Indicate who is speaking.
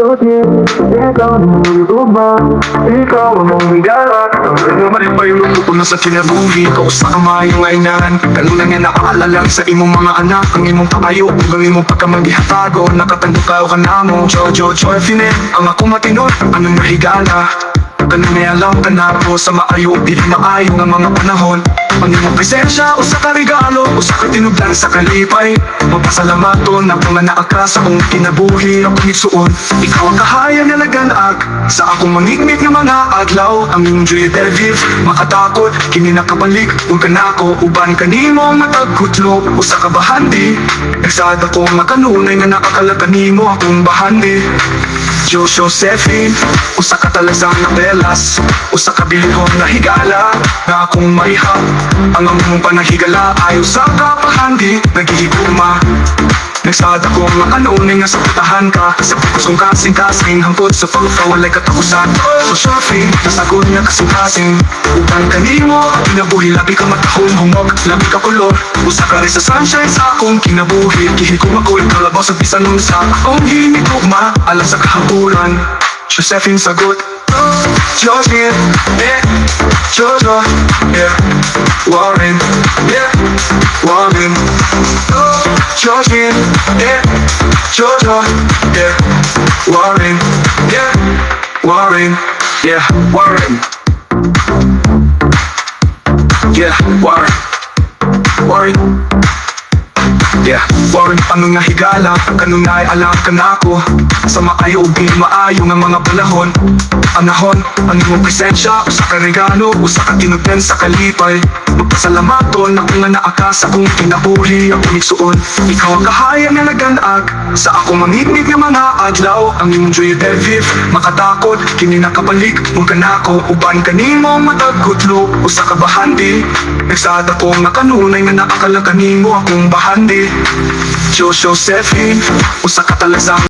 Speaker 1: Jotin, ikaw ang luma, ikaw ang umigalak. Ang naman pa yung luto na sa kinabuhi ko sa kamay yung ainan. Kanuna nga nakaalala sa imong mga anak, ang imong pakayo, ang imong pagkamagihatago. Nakatagbukaw ka na mo, Jojo Fine, ang ako matinod, anong mahigala. Kanang may alam ka na po sa maayo, di maayo ng mga panahon. Ang imong presensya, o sa karigalo, o sa katinugdan sa kalipay. Magpasalamaton na mga naaka sa kong kinabuhi ang pangisuon. Ikaw ang kahayang na naganaag sa akong mangigmit ng mga adlaw. Ang iyong Julia Delviv, makatakot, kini nakabalik. Kung ka na ako, uban kanimo matagkutlo, o sa kabahandi. Nagsada ko makanunay na nakakalatan mo akong bahandi. Josephine, usa ka talasang na belas, usa ka bilihon na higala, na akong maihap. Ang among panahigala ay usa ka pahandi, naghihiguma. Nagsada ko makanunay nga sa putahan ka, sa pagkusong kasing-kasing, hangkod sa pagkawalay katakusan. Josephine, nasagot niya kasing-kasing, upang kanimo, kinabuhi, labi ka matahong humog, labi ka kulor. Usa ka rin sa sunshine sa akong kinabuhi, kihil ko makulit kalabaw sa bisanong sa akong hinigugma, alam sa kahabulan. Josephine sagot, Josephine, Jojo, Warren, Warren. Josephine, Jojo, Warren, Warren, Warren. Warren, Warren. Warren, ano nga higala, kanong na'y alam ka na ako. Sa maayo, di maayo ng mga panahon. Anahon, ang iyong presensya, usa ka regalo, usa ka tinugdan sa kalipay. Magpasalamaton na kung nga naakasa kong kinabuhi ang pangisuon. Ikaw ang kahayang na naganaag sa akong mangigmig ng mga adlaw. Ang iyong Julia Delviv, makatakot, kini nakabalik. Kung ka na ako, uban kanimo matagkutlo, usa ka bahandi. Nagsada ko makanunay nga nakakalakan mo akong bahandi. Josephine, usa ka talasang